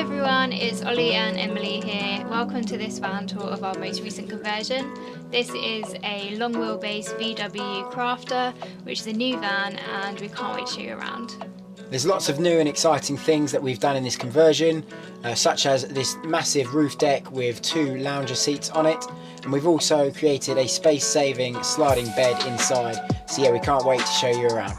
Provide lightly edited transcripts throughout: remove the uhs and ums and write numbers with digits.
everyone, it's Ollie and Emily here. Welcome to this van tour of our most recent conversion. This is a long wheelbase VW Crafter, which is a new van, and we can't wait to show you around. There's lots of new and exciting things that we've done in this conversion, such as this massive roof deck with 2 lounger seats on it, and we've also created a space-saving sliding bed inside, so yeah, we can't wait to show you around.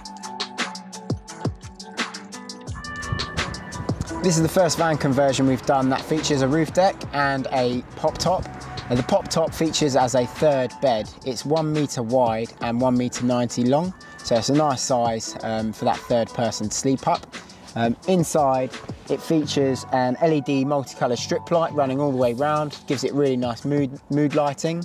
This is the first van conversion we've done that features a roof deck and a pop top. And the pop top features as a 3rd bed. It's 1 metre wide and 1.90 m long, so it's a nice size for that 3rd person to sleep up. Inside it features an LED multicolour strip light running all the way round, gives it really nice mood lighting.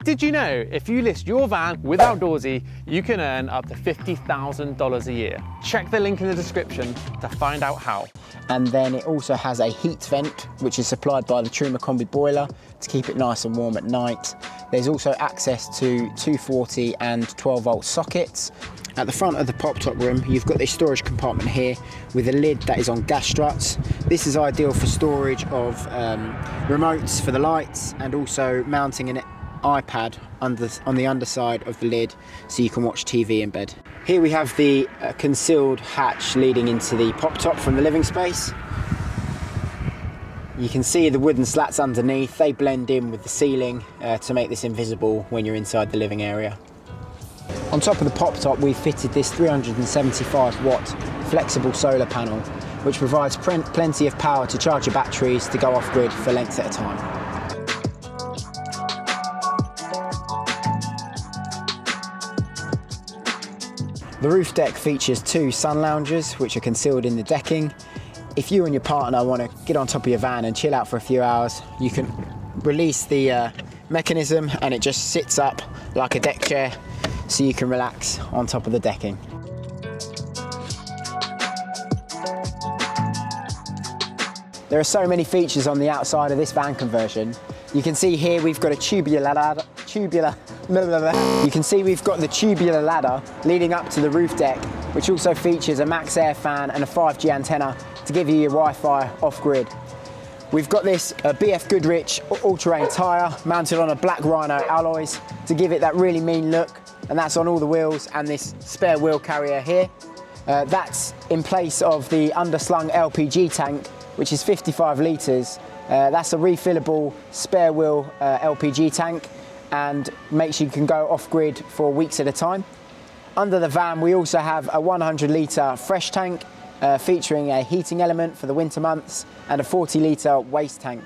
Did you know if you list your van with Outdoorsy, you can earn up to $50,000 a year? Check the link in the description to find out how. And then it also has a heat vent, which is supplied by the Truma combi boiler to keep it nice and warm at night. There's also access to 240 and 12 volt sockets. At the front of the pop top room, you've got this storage compartment here with a lid that is on gas struts. This is ideal for storage of remotes for the lights, and also mounting an iPad on the underside of the lid so you can watch TV in bed. Here we have the concealed hatch leading into the pop top from the living space. You can see the wooden slats underneath. They blend in with the ceiling to make this invisible when you're inside the living area. On top of the pop top, we've fitted this 375 watt flexible solar panel, which provides plenty of power to charge your batteries to go off grid for lengths at a time. The roof deck features 2 sun loungers, which are concealed in the decking. If you and your partner want to get on top of your van and chill out for a few hours, you can release the mechanism and it just sits up like a deck chair, so you can relax on top of the decking. There are so many features on the outside of this van conversion. You can see here we've got a tubular ladder. You can see we've got the tubular ladder leading up to the roof deck, which also features a max air fan and a 5G antenna to give you your Wi-Fi off-grid. We've got this BF Goodrich all-terrain tyre mounted on a black rhino alloys to give it that really mean look, and that's on all the wheels, and this spare wheel carrier here. That's in place of the underslung LPG tank, which is 55 litres. That's a refillable spare wheel LPG tank, and makes sure you can go off grid for weeks at a time. Under the van we also have a 100 litre fresh tank featuring a heating element for the winter months, and a 40 litre waste tank.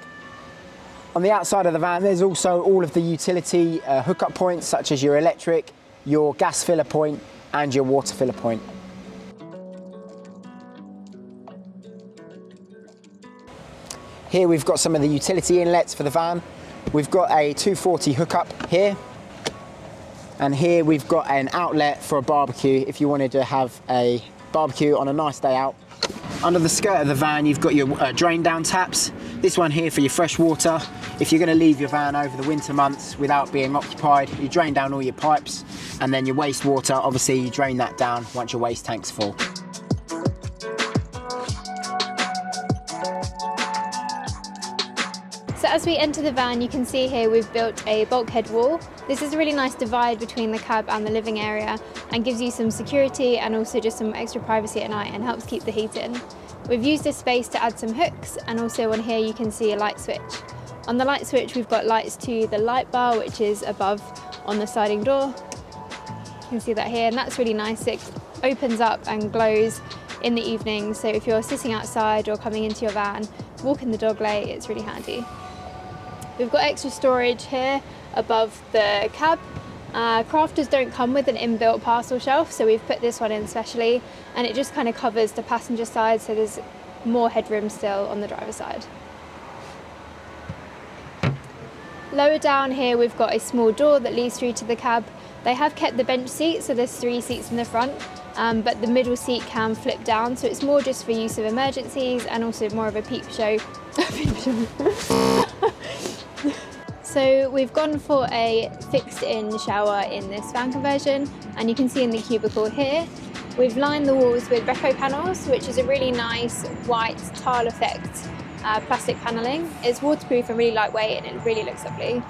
On the outside of the van there's also all of the utility hookup points, such as your electric, your gas filler point and your water filler point. Here we've got some of the utility inlets for the van. We've got a 240 hookup here, and here we've got an outlet for a barbecue if you wanted to have a barbecue on a nice day out. Under the skirt of the van you've got your drain down taps. This one here for your fresh water. If you're going to leave your van over the winter months without being occupied, you drain down all your pipes, and then your wastewater, obviously you drain that down once your waste tank's full. So as we enter the van, you can see here we've built a bulkhead wall. This is a really nice divide between the cab and the living area, and gives you some security and also just some extra privacy at night, and helps keep the heat in. We've used this space to add some hooks, and also on here you can see a light switch. On the light switch we've got lights to the light bar, which is above on the sliding door. You can see that here, and that's really nice. It opens up and glows in the evening, so if you're sitting outside or coming into your van, walking the dog lane, it's really handy. We've got extra storage here above the cab. Crafters don't come with an inbuilt parcel shelf, so we've put this one in specially, and it just kind of covers the passenger side, so there's more headroom still on the driver's side. Lower down here we've got a small door that leads through to the cab. They have kept the bench seat, so there's 3 seats in the front, but the middle seat can flip down, so it's more just for use of emergencies, and also more of a peep show. So we've gone for a fixed-in shower in this van conversion, and you can see in the cubicle here We've lined the walls with BESPOKE panels, which is a really nice white tile effect plastic panelling. It's waterproof and really lightweight, and it really looks lovely.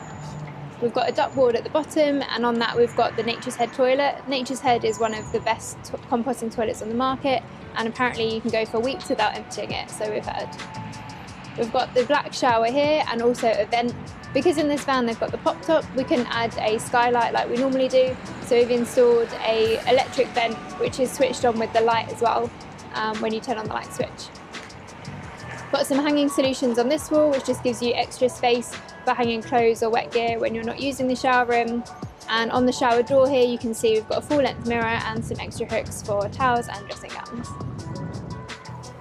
We've got a duckboard at the bottom, and on that we've got the Nature's Head toilet. Nature's Head is one of the best composting toilets on the market, and apparently you can go for weeks without emptying it, so we've heard. We've got the black shower here and also a vent. Because in this van they've got the pop top, we can add a skylight like we normally do. So we've installed a electric vent which is switched on with the light as well when you turn on the light switch. Got some hanging solutions on this wall, which just gives you extra space for hanging clothes or wet gear when you're not using the shower room. And on the shower door here you can see we've got a full length mirror and some extra hooks for towels and dressing gowns.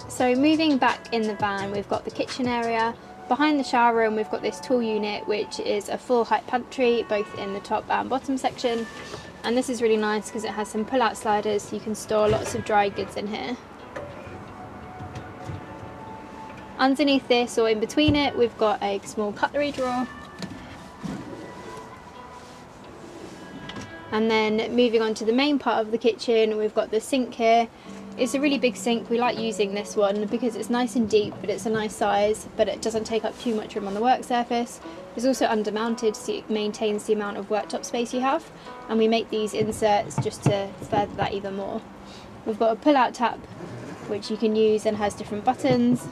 So moving back in the van, we've got the kitchen area. Behind the shower room we've got this tool unit, which is a full height pantry both in the top and bottom section. And this is really nice because it has some pull out sliders so you can store lots of dry goods in here. Underneath this, or in between it, we've got a small cutlery drawer. And then moving on to the main part of the kitchen, we've got the sink here. It's a really big sink. We like using this one because it's nice and deep, but it's a nice size, but it doesn't take up too much room on the work surface. It's also undermounted, so it maintains the amount of worktop space you have, and we make these inserts just to further that even more. We've got a pull-out tap which you can use and has different buttons,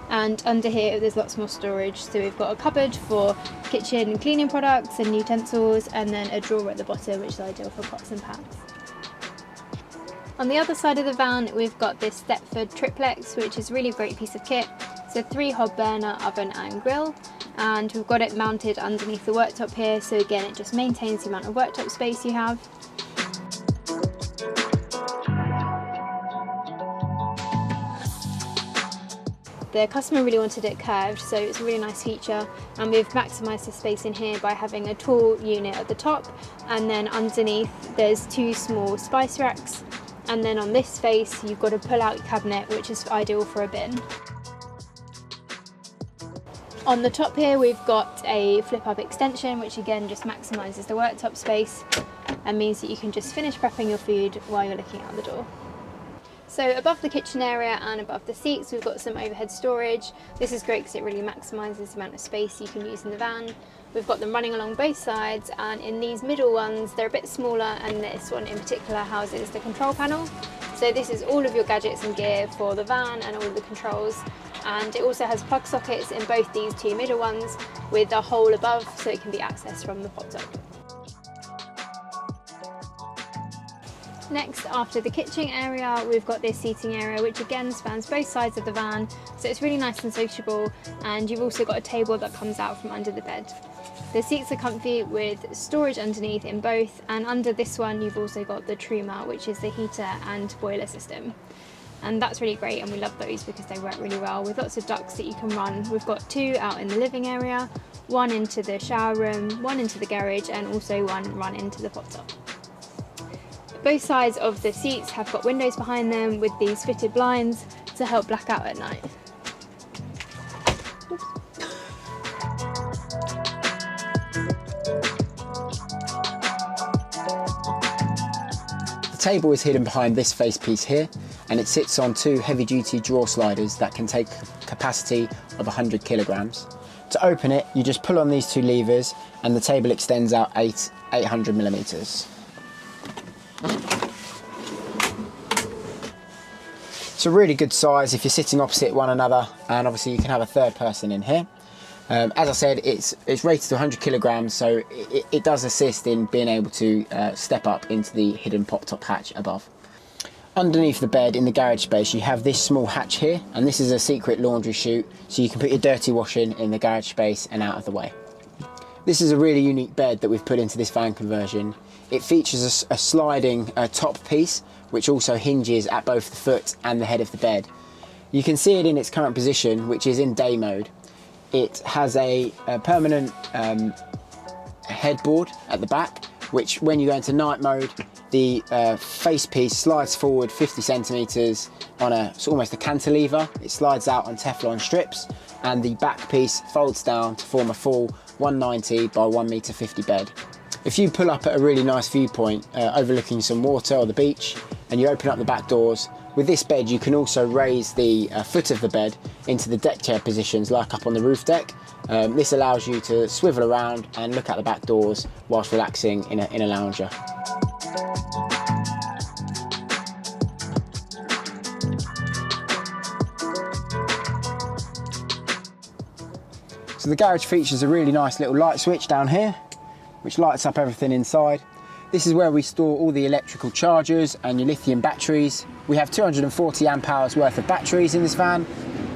and under here there's lots more storage. So we've got a cupboard for kitchen cleaning products and utensils, and then a drawer at the bottom which is ideal for pots and pans. On the other side of the van we've got this Thetford triplex, which is a really great piece of kit. It's a 3-hob burner, oven and grill, and we've got it mounted underneath the worktop here, so again it just maintains the amount of worktop space you have. The customer really wanted it curved, so it's a really nice feature, and we've maximised the space in here by having a tall unit at the top, and then underneath there's 2 small spice racks. And then on this face you've got a pull-out cabinet, which is ideal for a bin. On the top here we've got a flip-up extension, which again just maximises the worktop space and means that you can just finish prepping your food while you're looking out the door. So above the kitchen area and above the seats we've got some overhead storage. This is great because it really maximises the amount of space you can use in the van. We've got them running along both sides, and in these middle ones they're a bit smaller, and this one in particular houses the control panel. So this is all of your gadgets and gear for the van and all of the controls, and it also has plug sockets in both these 2 middle ones with a hole above so it can be accessed from the pop top. Next, after the kitchen area, we've got this seating area which again spans both sides of the van, so it's really nice and sociable, and you've also got a table that comes out from under the bed. The seats are comfy with storage underneath in both, and under this one you've also got the Truma, which is the heater and boiler system. And that's really great, and we love those because they work really well with lots of ducts that you can run. We've got 2 out in the living area, 1 into the shower room, 1 into the garage, and also 1 run into the pop top. Both sides of the seats have got windows behind them with these fitted blinds to help black out at night. Oops. The table is hidden behind this face piece here, and it sits on 2 heavy-duty drawer sliders that can take capacity of 100 kilograms. To open it, you just pull on these 2 levers and the table extends out 800 millimeters. It's a really good size if you're sitting opposite one another, and obviously you can have a 3rd person in here. As I said, it's rated to 100 kilograms, so it does assist in being able to step up into the hidden pop-top hatch above. Underneath the bed in the garage space you have this small hatch here, and this is a secret laundry chute, so you can put your dirty washing in the garage space and out of the way. This is a really unique bed that we've put into this van conversion. It features a sliding top piece, which also hinges at both the foot and the head of the bed. You can see it in its current position, which is in day mode. It has a permanent headboard at the back, which when you go into night mode, the face piece slides forward 50 centimeters on almost a cantilever. It slides out on Teflon strips, and the back piece folds down to form a full 190 by 1 meter 50 bed. If you pull up at a really nice viewpoint overlooking some water or the beach, and you open up the back doors. With this bed you can also raise the foot of the bed into the deck chair positions like up on the roof deck. This allows you to swivel around and look out the back doors whilst relaxing in a lounger. So the garage features a really nice little light switch down here, which lights up everything inside. This is where we store all the electrical chargers and your lithium batteries. We have 240 amp hours worth of batteries in this van,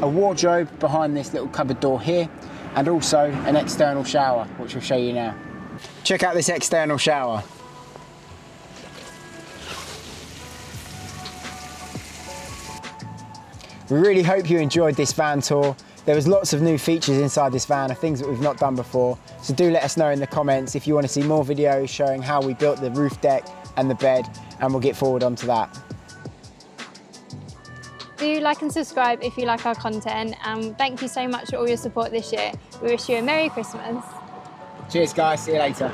a wardrobe behind this little cupboard door here, and also an external shower, which we'll show you now. Check out this external shower. We really hope you enjoyed this van tour. There was lots of new features inside this van, things that we've not done before. So do let us know in the comments if you want to see more videos showing how we built the roof deck and the bed, and we'll get forward onto that. Do like and subscribe if you like our content, and thank you so much for all your support this year. We wish you a Merry Christmas. Cheers guys, see you later.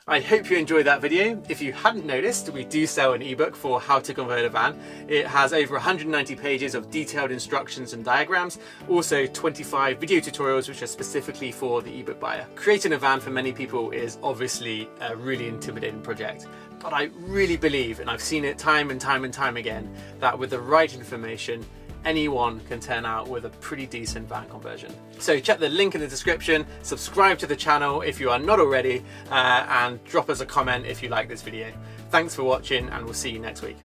I hope you enjoyed that video. If you hadn't noticed, we do sell an ebook for how to convert a van. It has over 190 pages of detailed instructions and diagrams, also 25 video tutorials which are specifically for the ebook buyer. Creating a van for many people is obviously a really intimidating project, but I really believe, and I've seen it time and time and time again, that with the right information, anyone can turn out with a pretty decent van conversion. So check the link in the description, subscribe to the channel if you are not already, and drop us a comment if you like this video. Thanks for watching, and we'll see you next week.